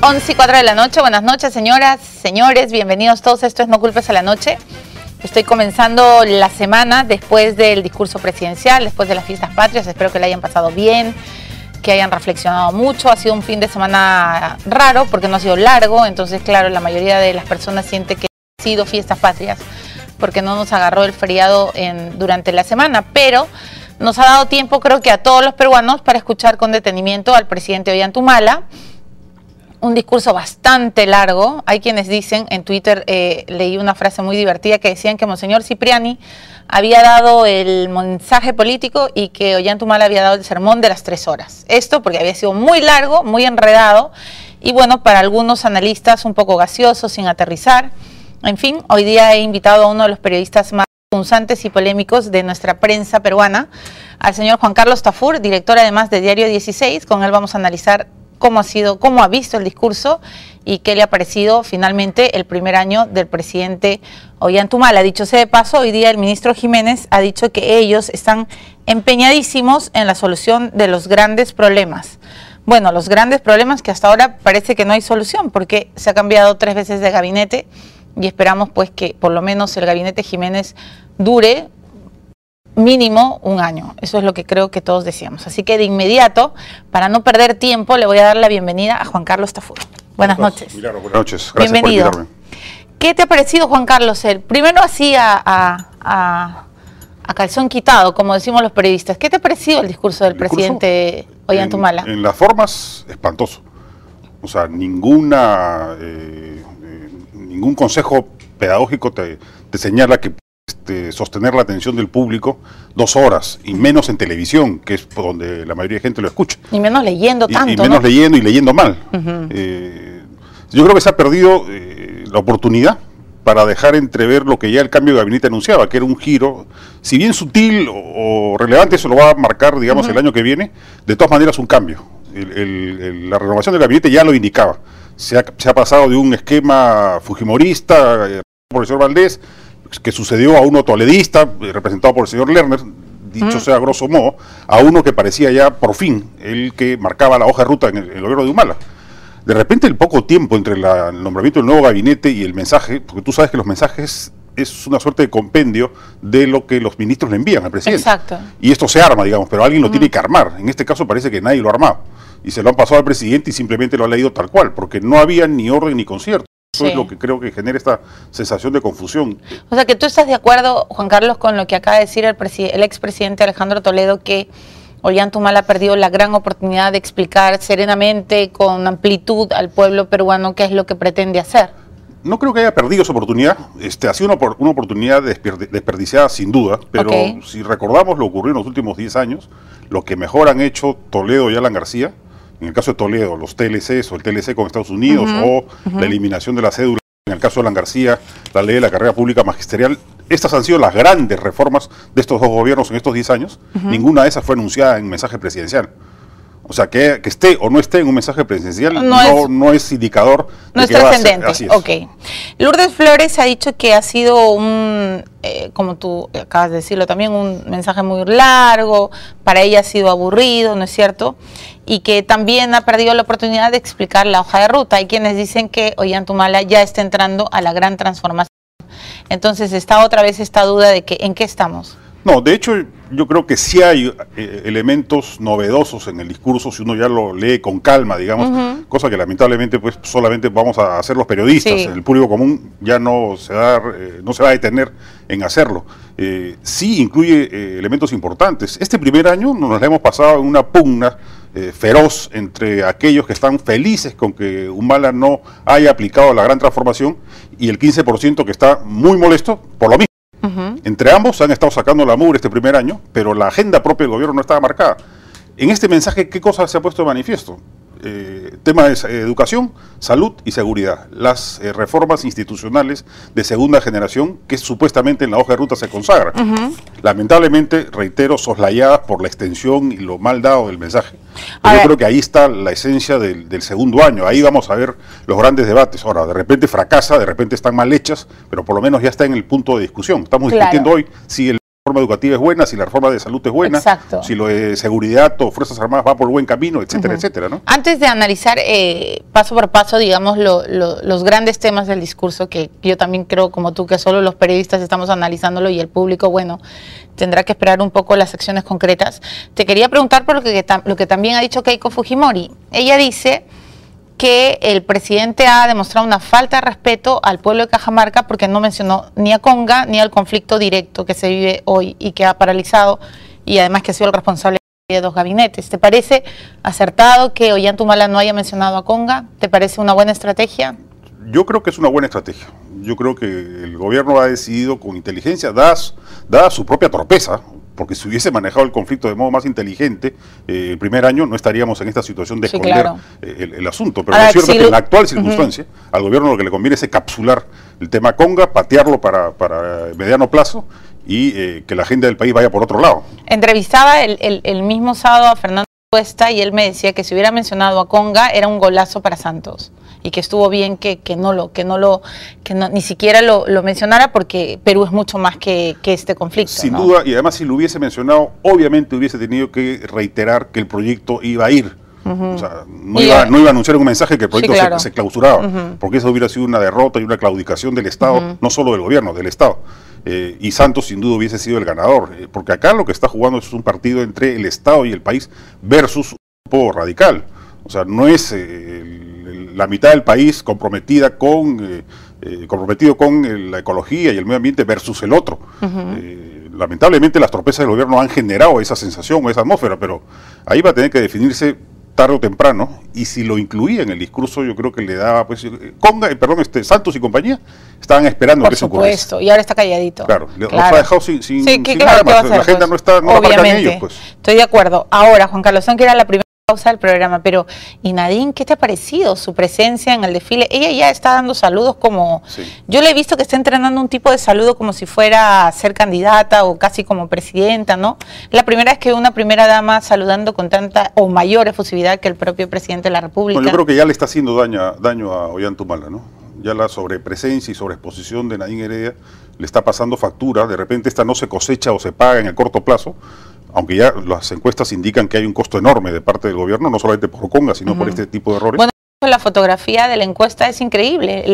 11:04 de la noche. Buenas noches, señoras, señores. Bienvenidos todos. Esto es No Culpes a la Noche. Estoy comenzando la semana después del discurso presidencial, después de las fiestas patrias. Espero que la hayan pasado bien, que hayan reflexionado mucho. Ha sido un fin de semana raro porque no ha sido largo. Entonces, claro, la mayoría de las personas siente que ha sido fiestas patrias porque no nos agarró el feriado durante la semana. Pero nos ha dado tiempo, creo que a todos los peruanos, para escuchar con detenimiento al presidente Ollanta. Un discurso bastante largo. Hay quienes dicen, en Twitter leí una frase muy divertida que decían que Monseñor Cipriani había dado el mensaje político y que Ollanta había dado el sermón de las 3 horas. Esto porque había sido muy largo, muy enredado y bueno, para algunos analistas un poco gaseoso, sin aterrizar. En fin, hoy día he invitado a uno de los periodistas más punzantes y polémicos de nuestra prensa peruana, al señor Juan Carlos Tafur, director además de Diario 16. Con él vamos a analizar cómo ha visto el discurso y qué le ha parecido finalmente el primer año del presidente Ollanta. Dicho sea de paso, hoy día el ministro Jiménez ha dicho que ellos están empeñadísimos en la solución de los grandes problemas. Bueno, los grandes problemas que hasta ahora parece que no hay solución porque se ha cambiado 3 veces de gabinete y esperamos pues que por lo menos el gabinete Jiménez dure mínimo un año. Eso es lo que creo que todos decíamos. Así que de inmediato, para no perder tiempo, le voy a dar la bienvenida a Juan Carlos Tafur. Buenas noches. Milagro, buenas noches. Gracias. Bienvenido. Por invitarme. ¿Qué te ha parecido, Juan Carlos? Primero así a calzón quitado, como decimos los periodistas. ¿Qué te ha parecido el discurso del presidente Ollanta? En las formas, espantoso. O sea, ningún consejo pedagógico te señala que sostener la atención del público 2 horas, y menos en televisión, que es por donde la mayoría de gente lo escucha. Y menos leyendo tanto, y menos ¿no? leyendo y leyendo mal. Yo creo que se ha perdido la oportunidad para dejar entrever lo que ya el cambio de gabinete anunciaba, que era un giro, si bien sutil o relevante, eso lo va a marcar, digamos, el año que viene, de todas maneras un cambio. La renovación del gabinete ya lo indicaba. Se ha pasado de un esquema fujimorista, por el señor Valdés, que sucedió a uno toledista, representado por el señor Lerner, dicho sea grosso modo, a uno que parecía ya por fin el que marcaba la hoja de ruta en el gobierno de Humala. De repente, el poco tiempo entre el nombramiento del nuevo gabinete y el mensaje, porque tú sabes que los mensajes es una suerte de compendio de lo que los ministros le envían al presidente. Exacto. Y esto se arma, digamos, pero alguien lo tiene que armar. En este caso parece que nadie lo ha armado. Y se lo han pasado al presidente y simplemente lo ha leído tal cual, porque no había ni orden ni concierto. Eso es lo que creo que genera esta sensación de confusión. O sea, que tú estás de acuerdo, Juan Carlos, con lo que acaba de decir el expresidente Alejandro Toledo, que Ollanta ha perdido la gran oportunidad de explicar serenamente, con amplitud al pueblo peruano qué es lo que pretende hacer. No creo que haya perdido esa oportunidad. Ha sido una oportunidad desperdiciada sin duda, pero si recordamos lo ocurrido en los últimos 10 años, lo que mejor han hecho Toledo y Alan García, en el caso de Toledo, los TLCs o el TLC con Estados Unidos o la eliminación de la cédula, en el caso de Alan García, la ley de la carrera pública magisterial, estas han sido las grandes reformas de estos dos gobiernos en estos 10 años. Ninguna de esas fue anunciada en mensaje presidencial. O sea, que esté o no esté en un mensaje presidencial no es indicador de que va a ser. Así es. Ok. Lourdes Flores ha dicho que ha sido como tú acabas de decirlo también, un mensaje muy largo, para ella ha sido aburrido, ¿no es cierto? Y que también ha perdido la oportunidad de explicar la hoja de ruta. Hay quienes dicen que Ollanta ya está entrando a la gran transformación. Entonces está otra vez esta duda de que ¿en qué estamos? No, de hecho yo creo que sí hay elementos novedosos en el discurso si uno ya lo lee con calma, digamos, cosa que lamentablemente pues solamente vamos a hacer los periodistas. El público común ya no se va a detener en hacerlo. Sí incluye elementos importantes. Este primer año nos la hemos pasado en una pugna feroz entre aquellos que están felices con que Humala no haya aplicado la gran transformación y el 15% que está muy molesto por lo mismo. Entre ambos han estado sacando la mugre este primer año, pero la agenda propia del gobierno no estaba marcada. En este mensaje, ¿qué cosa se ha puesto de manifiesto? Temas de educación, salud y seguridad. Las reformas institucionales de segunda generación que supuestamente en la hoja de ruta se consagran. Lamentablemente, reitero, soslayadas por la extensión y lo mal dado del mensaje. Pero yo creo que ahí está la esencia del segundo año. Ahí vamos a ver los grandes debates. Ahora, de repente fracasa, de repente están mal hechas, pero por lo menos ya está en el punto de discusión. Estamos discutiendo hoy si el reforma educativa es buena, si la reforma de salud es buena, exacto, si lo de seguridad o Fuerzas Armadas va por buen camino, etcétera, etcétera, ¿no? Antes de analizar paso por paso, digamos, los grandes temas del discurso, que yo también creo, como tú, que solo los periodistas estamos analizándolo y el público, bueno, tendrá que esperar un poco las acciones concretas. Te quería preguntar por lo que también ha dicho Keiko Fujimori. Ella dice que el presidente ha demostrado una falta de respeto al pueblo de Cajamarca porque no mencionó ni a Conga ni al conflicto directo que se vive hoy y que ha paralizado, y además que ha sido el responsable de 2 gabinetes. ¿Te parece acertado que Ollanta no haya mencionado a Conga? ¿Te parece una buena estrategia? Yo creo que es una buena estrategia. Yo creo que el gobierno ha decidido con inteligencia, dada su propia torpeza, porque si hubiese manejado el conflicto de modo más inteligente, el primer año no estaríamos en esta situación de esconder el asunto. Pero lo cierto es que en la actual circunstancia, al gobierno lo que le conviene es encapsular el tema Conga, patearlo para mediano plazo y que la agenda del país vaya por otro lado. Entrevistaba el mismo sábado a Fernando Cuesta y él me decía que si hubiera mencionado a Conga era un golazo para Santos y que estuvo bien que ni siquiera lo mencionara, porque Perú es mucho más que este conflicto. Sin duda, y además si lo hubiese mencionado, obviamente hubiese tenido que reiterar que el proyecto iba a ir. O sea, no iba a anunciar un mensaje que el proyecto se clausuraba, porque eso hubiera sido una derrota y una claudicación del Estado, no solo del gobierno, del Estado. Y Santos sin duda hubiese sido el ganador, porque acá lo que está jugando es un partido entre el Estado y el país versus un grupo radical. O sea, no es la mitad del país comprometido con la ecología y el medio ambiente versus el otro. Lamentablemente las torpezas del gobierno han generado esa sensación o esa atmósfera, pero ahí va a tener que definirse tarde o temprano, y si lo incluía en el discurso, yo creo que le daba, pues, Santos y compañía estaban esperando que eso ocurriese. Por supuesto, y ahora está calladito. Claro, los ha dejado sin claro, armas, la agenda no está, no la marcan ellos, pues. Estoy de acuerdo. Ahora, Juan Carlos, que era la primera pausa del programa, pero ¿y Nadine qué te ha parecido su presencia en el desfile? Ella ya está dando saludos como, yo le he visto que está entrenando un tipo de saludo como si fuera a ser candidata o casi como presidenta, ¿no? La primera vez que una primera dama saludando con tanta o mayor efusividad que el propio presidente de la República. No, yo creo que ya le está haciendo daño a Ollanta, ¿no? Ya la sobrepresencia y sobreexposición de Nadine Heredia le está pasando factura. De repente esta no se cosecha o se paga en el corto plazo, aunque ya las encuestas indican que hay un costo enorme de parte del gobierno, no solamente por Conga, sino por este tipo de errores. Bueno, la fotografía de la encuesta es increíble.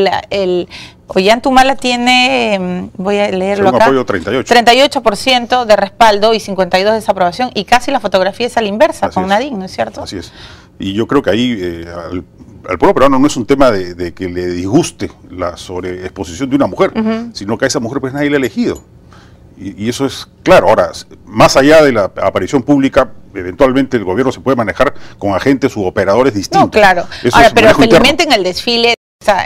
Ollanta tiene, voy a leerlo acá, un apoyo 38% de respaldo y 52% de desaprobación, y casi la fotografía es a la inversa con Nadine, ¿no es cierto? Así es. Y yo creo que ahí al pueblo peruano no es un tema de que le disguste la sobreexposición de una mujer, sino que a esa mujer pues nadie la ha elegido. Y eso es claro. Ahora, más allá de la aparición pública, eventualmente el gobierno se puede manejar con agentes u operadores distintos. No, claro. Ahora, pero felizmente en el desfile,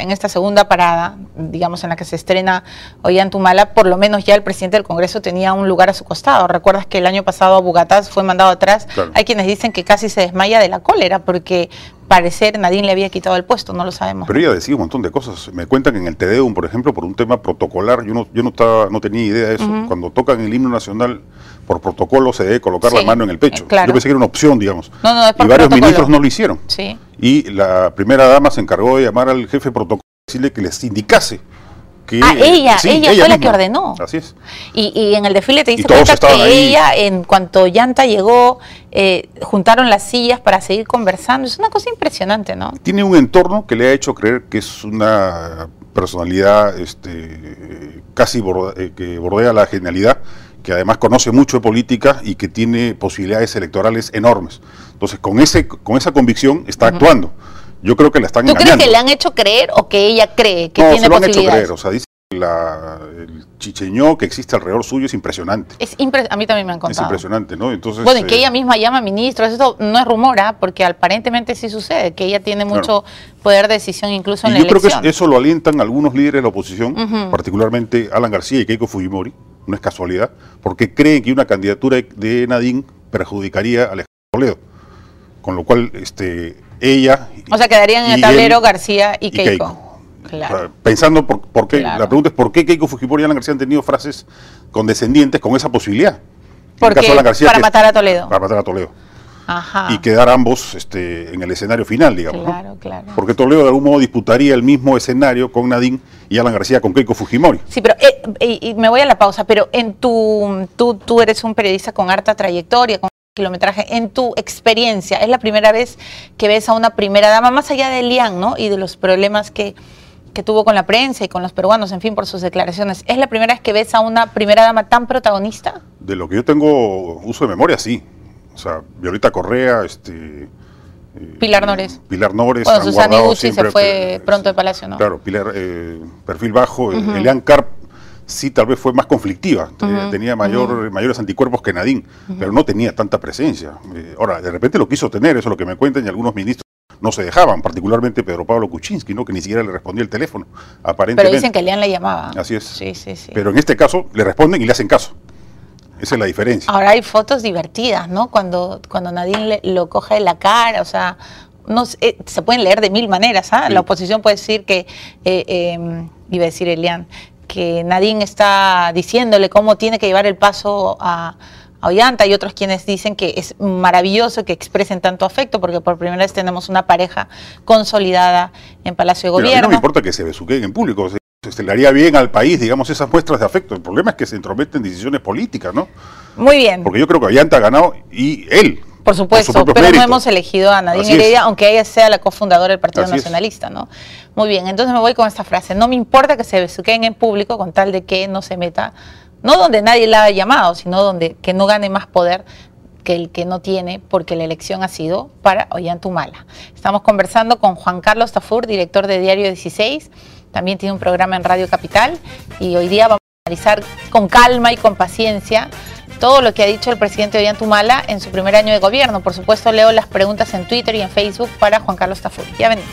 en esta segunda parada, digamos, en la que se estrena Ollanta, por lo menos ya el presidente del Congreso tenía un lugar a su costado. Recuerdas que el año pasado a Bogotá fue mandado atrás. Claro. Hay quienes dicen que casi se desmaya de la cólera porque parecer Nadine le había quitado el puesto, no lo sabemos. Pero ella decía un montón de cosas. Me cuentan que en el Te Deum, por ejemplo, por un tema protocolar, yo no tenía idea de eso. Cuando tocan el himno nacional, por protocolo se debe colocar la mano en el pecho. Claro. Yo pensé que era una opción, digamos. No, es por y varios ministros no lo hicieron. Sí. Y la primera dama se encargó de llamar al jefe de protocolo y decirle que les indicase que... ella fue misma la que ordenó. Así es. Y en el desfile te diste cuenta que ella, en cuanto Ollanta llegó, juntaron las sillas para seguir conversando. Es una cosa impresionante, ¿no? Tiene un entorno que le ha hecho creer que es una personalidad casi que bordea la genialidad, que además conoce mucho de política y que tiene posibilidades electorales enormes. Entonces, con esa convicción está actuando. Yo creo que la están engañando. ¿Tú crees que le han hecho creer o que ella cree que tiene posibilidades? No, se lo han hecho creer. O sea, dice que el chicheñó que existe alrededor suyo es impresionante. A mí también me han contado. Es impresionante, ¿no? Entonces, bueno, y que ella misma llama ministros, eso no es rumor, porque aparentemente sí sucede, que ella tiene mucho poder de decisión incluso en la elección. Yo creo que eso lo alientan algunos líderes de la oposición, particularmente Alan García y Keiko Fujimori, no es casualidad, porque creen que una candidatura de Nadine perjudicaría a Alejandro Toledo, con lo cual ella... O sea, quedarían en el tablero García y Keiko. Claro. O sea, pensando por qué, la pregunta es por qué Keiko Fujimori y Alan García han tenido frases condescendientes con esa posibilidad. Porque para matar a Toledo. Para matar a Toledo. y quedar ambos en el escenario final, digamos. Claro, ¿no? claro. Porque Toledo de algún modo disputaría el mismo escenario con Nadine y Alan García con Keiko Fujimori. Sí, pero y me voy a la pausa, pero tú eres un periodista con harta trayectoria, con kilometraje. En tu experiencia, ¿es la primera vez que ves a una primera dama, más allá de Elian, ¿no? Y de los problemas que tuvo con la prensa y con los peruanos, en fin, por sus declaraciones? ¿Es la primera vez que ves a una primera dama tan protagonista? De lo que yo tengo uso de memoria, sí. O sea, Violeta Correa, Pilar Nores. Pilar Nores. Bueno, Susana Iguchi se fue pronto de Palacio, ¿no? Claro, Pilar, perfil bajo. Elian Carp sí tal vez fue más conflictiva, tenía mayores anticuerpos que Nadine, pero no tenía tanta presencia. Ahora, de repente lo quiso tener, eso es lo que me cuentan, y algunos ministros no se dejaban, particularmente Pedro Pablo Kuczynski, ¿no? Que ni siquiera le respondía el teléfono, aparentemente. Pero dicen que Elian le llamaba. Así es. Sí, sí, sí. Pero en este caso le responden y le hacen caso. Esa es la diferencia. Ahora hay fotos divertidas, ¿no? Cuando Nadine lo coge de la cara, o sea, no, se pueden leer de mil maneras, ¿ah? Sí. La oposición puede decir que, iba a decir Elian, que Nadine está diciéndole cómo tiene que llevar el paso a Ollanta, y otros quienes dicen que es maravilloso que expresen tanto afecto, porque por primera vez tenemos una pareja consolidada en Palacio de Gobierno. Pero a mí no me importa que se besuqueen en público, se le haría bien al país, digamos, esas muestras de afecto. El problema es que se entrometen en decisiones políticas, ¿no? Muy bien. Porque yo creo que Ollanta ha ganado y él. Por supuesto, pero méritos. No hemos elegido a Nadine Heredia, aunque ella sea la cofundadora del Partido Nacionalista, ¿no? Muy bien, entonces me voy con esta frase. No me importa que se besuqueen en público con tal de que no se meta, no donde nadie la ha llamado, sino donde que no gane más poder que el que no tiene, porque la elección ha sido para Ollanta Humala. Estamos conversando con Juan Carlos Tafur, director de Diario 16, también tiene un programa en Radio Capital, y hoy día vamos a analizar con calma y con paciencia todo lo que ha dicho el presidente Ollanta Humala en su primer año de gobierno. Por supuesto, leo las preguntas en Twitter y en Facebook para Juan Carlos Tafur. Ya venimos.